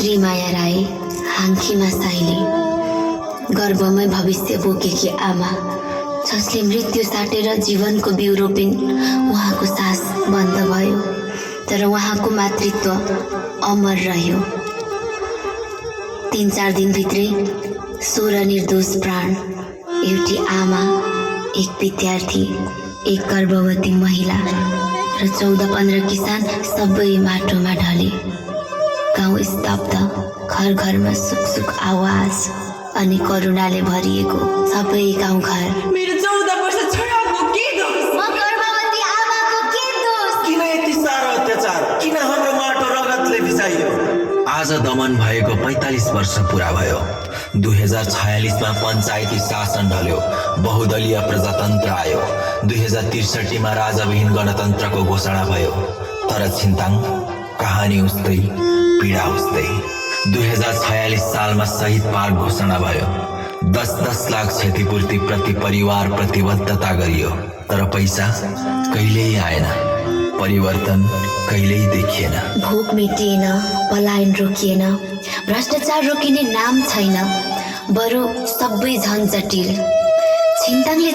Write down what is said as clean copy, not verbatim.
श्रीमाया राई, हाङखिमा साइली, गर्भमै भविष्य बोकेकी आमा, जसले मृत्यु साटेर जीवनको बिउ रोपिन्। उहाँको सास बन्द भयो, तर उहाँको मातृत्व अमर रह्यो। 3-4 दिनभित्रै 16 निर्दोष प्राण, एउटी आमा, एक विद्यार्थी, एक गर्भवती महिला र 14-15 किसान सबै माटोमा ढले। गाउँ स्तब्ध, घर घरमा सुक आवाज अनि करुणाले भरिएको सबै गाउँघर। मेरो 14 वर्ष छोराको के दोष? म गर्भवती आमाको के दोष? किन यति साह्रो अत्याचार? किन हाम्रो माटो रगतले भिजाइयो? आज दमन भएको 45 वर्ष पूरा भयो। 2046 पञ्चायती शासन ढल्यो, बहुदलीय प्रजातन्त्र आयो। 2063 राजाविहीन गणतन्त्रको घोषणा भयो। तर छिन्ताङ कहानी उस्तै, पीडा उस्तै। 2046 सालमा शहीद पार्क घोषणा भयो। 10-10 लाख क्षतिपूर्ति प्रति परिवार प्रतिबद्धता गरियो। तर पैसा कहिल्यै आएन, परिवर्तन कहिल्यै देखिएन। भोक मेटिएन, पलायन रोकिएन, भ्रष्टाचार रोकिने नाम छैन, बरु सबै झन् जटिल। छिन्ताङले